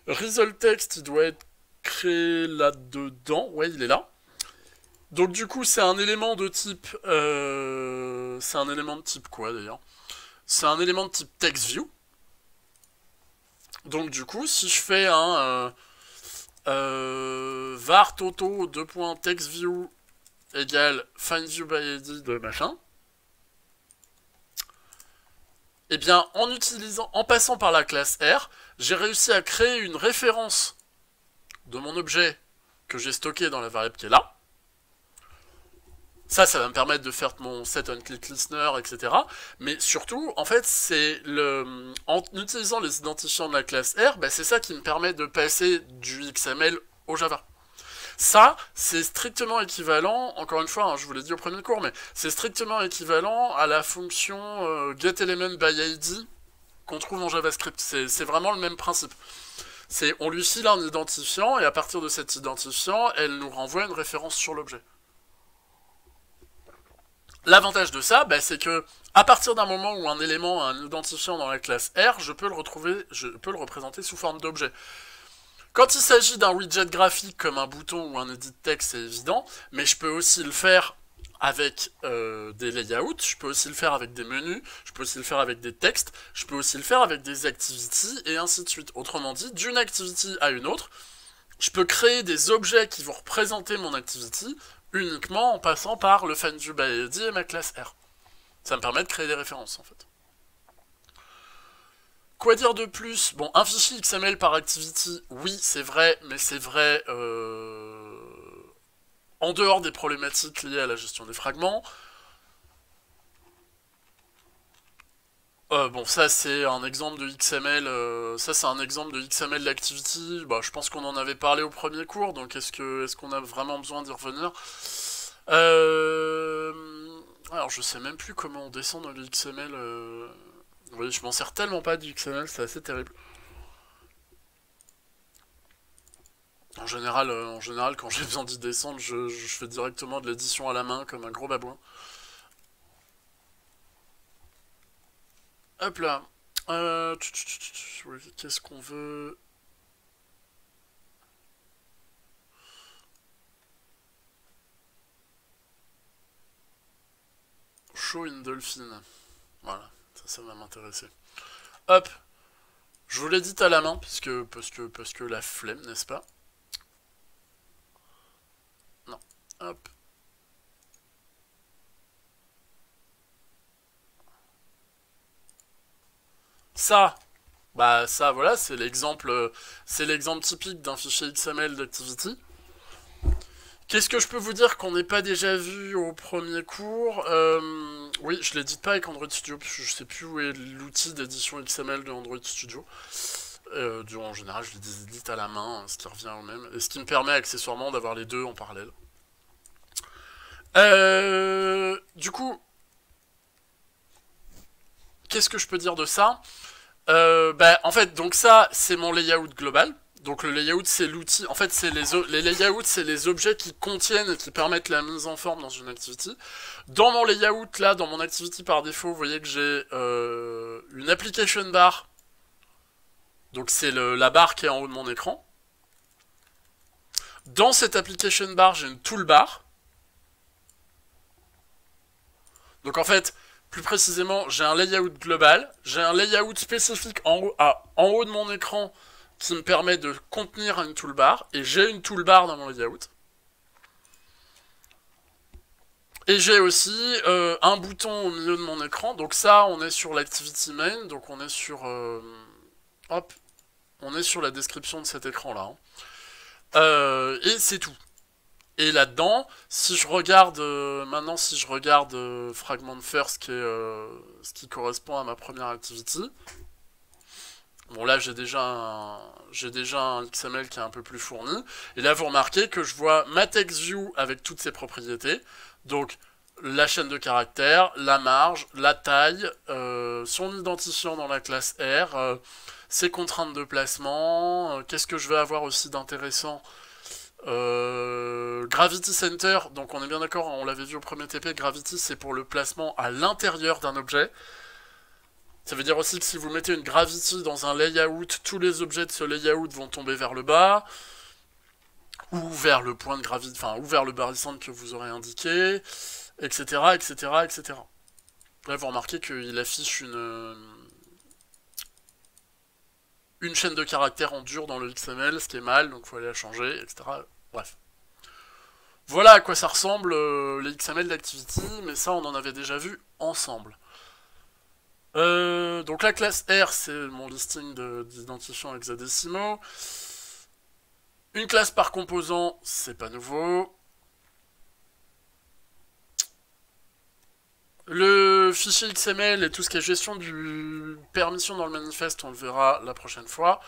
ResultText, il doit être créé là-dedans. Ouais, il est là. Donc du coup, c'est un élément de type... c'est un élément de type quoi, d'ailleurs? C'est un élément de type TextView. Donc du coup, si je fais un... var toto 2.textview égale findViewById de machin, et bien en passant par la classe R, j'ai réussi à créer une référence de mon objet que j'ai stocké dans la variable qui est là. Ça va me permettre de faire mon setOnClickListener, etc. Mais surtout, en fait, en utilisant les identifiants de la classe R, bah, c'est ça qui me permet de passer du XML au Java. Ça, c'est strictement équivalent, encore une fois, hein, je vous l'ai dit au premier cours, mais c'est strictement équivalent à la fonction getElementById qu'on trouve en JavaScript. C'est vraiment le même principe. On lui file un identifiant, et à partir de cet identifiant, elle nous renvoie une référence sur l'objet. L'avantage de ça, bah, c'est que à partir d'un moment où un élément a un identifiant dans la classe R, je peux le représenter sous forme d'objet. Quand il s'agit d'un widget graphique comme un bouton ou un edit texte, c'est évident, mais je peux aussi le faire avec des layouts, je peux aussi le faire avec des menus, je peux aussi le faire avec des textes, je peux aussi le faire avec des activities, et ainsi de suite. Autrement dit, d'une activity à une autre, je peux créer des objets qui vont représenter mon activity uniquement en passant par le findViewById et ma classe R. Ça me permet de créer des références, en fait. Quoi dire de plus? Bon, un fichier XML par activity, oui, c'est vrai, mais c'est vrai en dehors des problématiques liées à la gestion des fragments. Bon, ça c'est un exemple de XML. Ça c'est un exemple de XML d'activity. Bah, je pense qu'on en avait parlé au premier cours, donc est-ce qu'on a vraiment besoin d'y revenir? Euh... Alors je sais même plus comment on descend dans le XML. Oui, je m'en sers tellement pas du XML, c'est assez terrible. En général, quand j'ai besoin d'y descendre, je fais directement de l'édition à la main comme un gros babouin. Hop là. Oui, qu'est-ce qu'on veut? Show in Dolphin. Voilà, ça va m'intéresser. Hop, je vous l'ai dit à la main, parce que la flemme, n'est-ce pas? Non. Hop. Ça, bah ça, voilà, c'est l'exemple typique d'un fichier XML d'Activity. Qu'est-ce que je peux vous dire qu'on n'ait pas déjà vu au premier cours? Oui, je l'édite pas avec Android Studio, parce que je sais plus où est l'outil d'édition XML de Android Studio. En général, je les édite à la main, ce qui revient au même, et ce qui me permet accessoirement d'avoir les deux en parallèle. Du coup, qu'est-ce que je peux dire de ça? En fait, donc ça, c'est mon layout global. Donc le layout, c'est l'outil. En fait, les layouts, c'est les objets qui contiennent et qui permettent la mise en forme dans une activity. Dans mon layout, là, dans mon activity par défaut, vous voyez que j'ai une application bar. Donc c'est la barre qui est en haut de mon écran. Dans cette application bar, j'ai une toolbar. Donc en fait, plus précisément, j'ai un layout global, j'ai un layout spécifique en haut de mon écran qui me permet de contenir une toolbar, et j'ai une toolbar dans mon layout. Et j'ai aussi un bouton au milieu de mon écran, donc ça, on est sur l'activity main, donc on est sur... hop, on est sur la description de cet écran-là. Et c'est tout. Et là-dedans, si je regarde maintenant, si je regarde Fragment First, qui est ce qui correspond à ma première activity, bon là j'ai déjà un XML qui est un peu plus fourni, et là vous remarquez que je vois ma TextView avec toutes ses propriétés, donc la chaîne de caractères, la marge, la taille, son identifiant dans la classe R, ses contraintes de placement, qu'est-ce que je vais avoir aussi d'intéressant? Gravity Center, donc on est bien d'accord, on l'avait vu au premier TP, Gravity c'est pour le placement à l'intérieur d'un objet. Ça veut dire aussi que si vous mettez une Gravity dans un layout, tous les objets de ce layout vont tomber vers le bas, ou vers le point de gravité, enfin, ou vers le barycentre que vous aurez indiqué, etc., etc., etc. Là, vous remarquez qu'il affiche une chaîne de caractères en dur dans le XML, ce qui est mal, donc il faut aller la changer, etc. Bref. Voilà à quoi ça ressemble les XML d'Activity, mais ça on en avait déjà vu ensemble. Donc la classe R, c'est mon listing d'identifiants hexadécimaux. Une classe par composant, c'est pas nouveau. Le fichier XML et tout ce qui est gestion du permission dans le manifeste, on le verra la prochaine fois.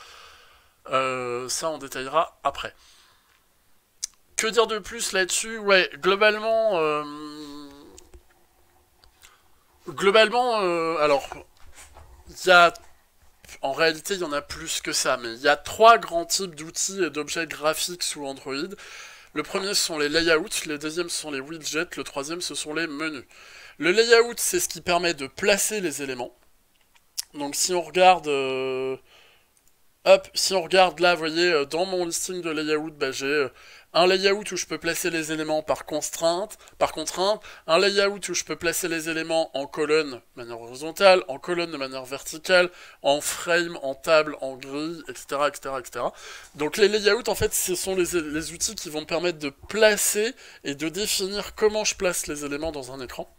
Ça, on détaillera après. Que dire de plus là-dessus? Ouais, globalement... alors, il y a... En réalité, il y en a plus que ça, mais il y a 3 grands types d'outils et d'objets graphiques sous Android. Le premier, ce sont les layouts, le deuxième, ce sont les widgets, le troisième, ce sont les menus. Le layout, c'est ce qui permet de placer les éléments. Donc si on regarde... hop, si on regarde là, vous voyez, dans mon listing de layout, bah, j'ai un layout où je peux placer les éléments par contrainte, un layout où je peux placer les éléments en colonne de manière horizontale, en colonne de manière verticale, en frame, en table, en grille, etc., etc., etc. Donc les layouts, en fait, ce sont les outils qui vont me permettre de placer et de définir comment je place les éléments dans un écran.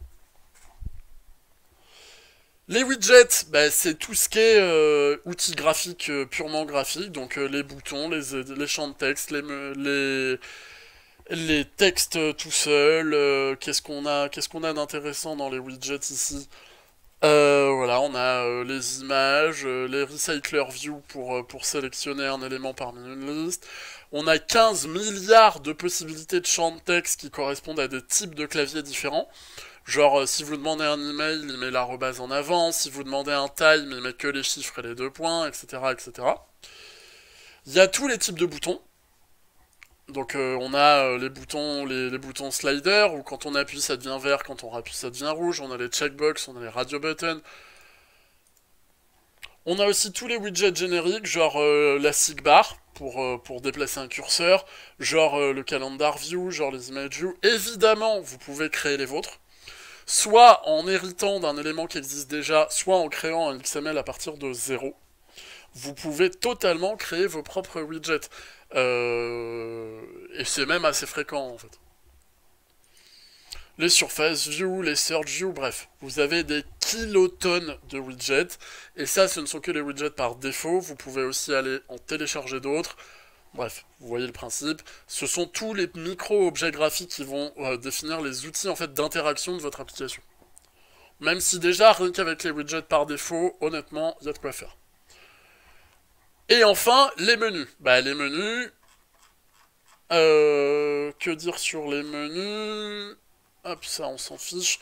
Les widgets, bah, c'est tout ce qui est outils graphiques purement graphiques, donc les boutons, les champs de texte, les textes tout seuls. Qu'est-ce qu'on a d'intéressant dans les widgets ici? Voilà, on a les images, les recycler view pour sélectionner un élément parmi une liste. On a 15 milliards de possibilités de champs de texte qui correspondent à des types de claviers différents. Genre, si vous demandez un email, il met l'arrobase en avant. Si vous demandez un time, il met que les chiffres et les deux points, etc., etc. Il y a tous les types de boutons. Donc on a les boutons slider, où quand on appuie ça devient vert, quand on appuie ça devient rouge. On a les checkbox, on a les radio buttons. On a aussi tous les widgets génériques, genre la sigbar pour déplacer un curseur, genre le calendar view, genre les image view. Évidemment, vous pouvez créer les vôtres, soit en héritant d'un élément qui existe déjà, soit en créant un XML à partir de zéro. Vous pouvez totalement créer vos propres widgets. Et c'est même assez fréquent en fait. Les surface view, les search view, bref, vous avez des kilotonnes de widgets, et ça, ce ne sont que les widgets par défaut, vous pouvez aussi aller en télécharger d'autres, bref, vous voyez le principe, ce sont tous les micro-objets graphiques qui vont définir les outils en fait d'interaction de votre application. Même si déjà, rien qu'avec les widgets par défaut, honnêtement, il y a de quoi faire. Et enfin, les menus. Bah, les menus... que dire sur les menus? Hop, ça, on s'en fiche.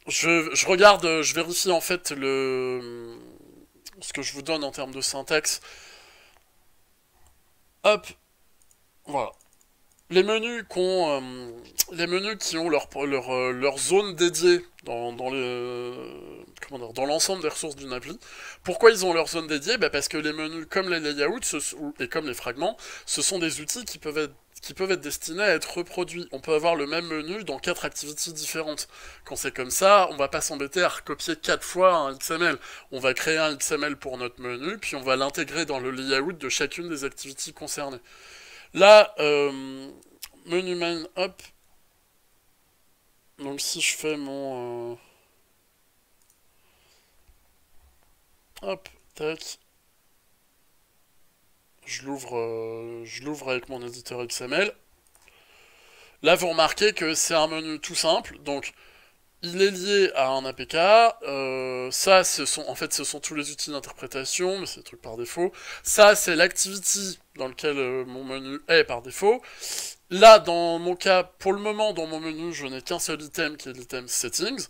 Je regarde, je vérifie en fait ce que je vous donne en termes de syntaxe. Hop, voilà. Les menus qui ont leur zone dédiée dans l'ensemble des ressources d'une appli. Pourquoi ils ont leur zone dédiée? Bah parce que les menus, comme les layouts et comme les fragments, ce sont des outils qui peuvent être destinés à être reproduits. On peut avoir le même menu dans 4 activities différentes. Quand c'est comme ça, on va pas s'embêter à recopier 4 fois un XML. On va créer un XML pour notre menu, puis on va l'intégrer dans le layout de chacune des activités concernées. Là, menu main, hop. Donc si je fais mon... hop, tac. Je l'ouvre avec mon éditeur XML. Là, vous remarquez que c'est un menu tout simple. Donc, il est lié à un APK. Ça, ce sont tous les outils d'interprétation, mais c'est des trucs par défaut. Ça, c'est l'activity dans lequel mon menu est par défaut. Là, dans mon cas, pour le moment, dans mon menu, je n'ai qu'un seul item qui est l'item settings.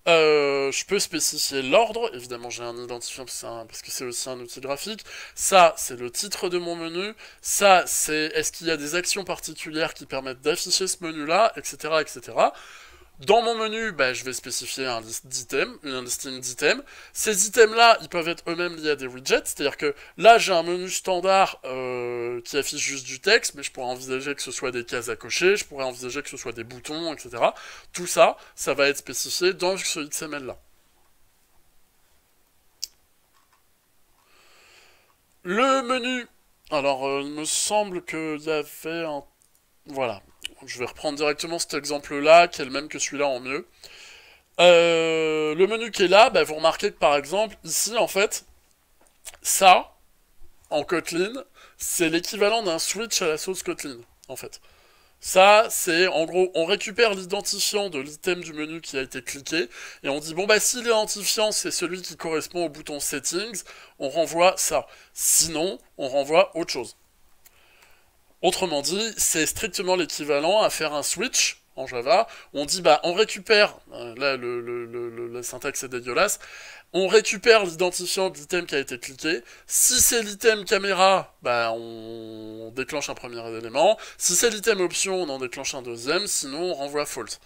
Je peux spécifier l'ordre, évidemment j'ai un identifiant parce que c'est aussi un outil graphique. Ça, c'est le titre de mon menu. Ça, c'est est-ce qu'il y a des actions particulières qui permettent d'afficher ce menu-là, etc., etc. Dans mon menu, bah, je vais spécifier un liste d'items, une listing d'items. Ces items-là, ils peuvent être eux-mêmes liés à des widgets, c'est-à-dire que là, j'ai un menu standard qui affiche juste du texte, mais je pourrais envisager que ce soit des cases à cocher, je pourrais envisager que ce soit des boutons, etc. Tout ça, ça va être spécifié dans ce XML-là. Le menu, alors il me semble qu'il y avait un... Voilà, je vais reprendre directement cet exemple-là, qui est le même que celui-là en mieux. Le menu qui est là, bah, vous remarquez que par exemple, ici en fait, ça, en Kotlin, c'est l'équivalent d'un switch à la sauce Kotlin, en fait. Ça, c'est en gros, on récupère l'identifiant de l'item du menu qui a été cliqué, et on dit, bon bah si l'identifiant c'est celui qui correspond au bouton settings, on renvoie ça. Sinon, on renvoie autre chose. Autrement dit, c'est strictement l'équivalent à faire un switch en Java. On dit, bah, on récupère, là, la syntaxe est dégueulasse, on récupère l'identifiant de l'item qui a été cliqué. Si c'est l'item caméra, bah, on déclenche un premier élément. Si c'est l'item option, on en déclenche un deuxième, sinon on renvoie false.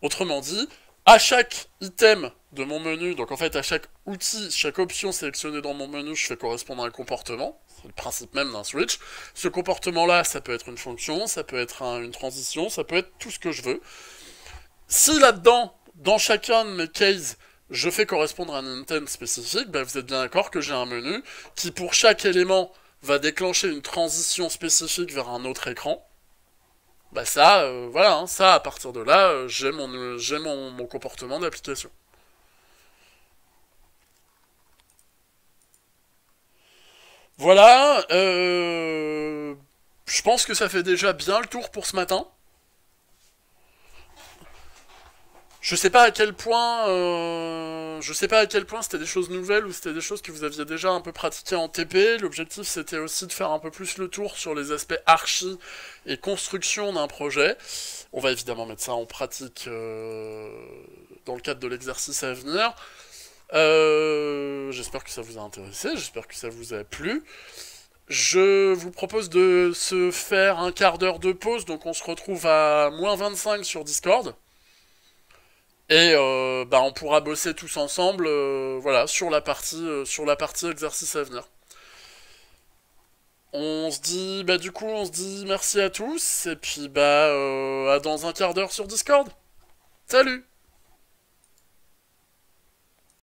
Autrement dit, à chaque item de mon menu, donc en fait à chaque outil, chaque option sélectionnée dans mon menu, je fais correspondre à un comportement. C'est le principe même d'un switch. Ce comportement-là, ça peut être une fonction, ça peut être une transition, ça peut être tout ce que je veux. Si là-dedans, dans chacun de mes cases, je fais correspondre à un intent spécifique, bah vous êtes bien d'accord que j'ai un menu qui, pour chaque élément, va déclencher une transition spécifique vers un autre écran. Bah ça, voilà, hein, ça, à partir de là, j'ai mon comportement d'application. Voilà, je pense que ça fait déjà bien le tour pour ce matin. Je sais pas à quel point, je sais pas à quel point c'était des choses nouvelles ou c'était des choses que vous aviez déjà un peu pratiquées en TP. L'objectif c'était aussi de faire un peu plus le tour sur les aspects archi et construction d'un projet. On va évidemment mettre ça en pratique dans le cadre de l'exercice à venir. J'espère que ça vous a intéressé, j'espère que ça vous a plu. Je vous propose de se faire un quart d'heure de pause, donc on se retrouve à -25 sur Discord. Et bah, on pourra bosser tous ensemble voilà, sur la partie exercice à venir. On se dit, bah du coup, on se dit merci à tous, et puis bah à dans un quart d'heure sur Discord. Salut!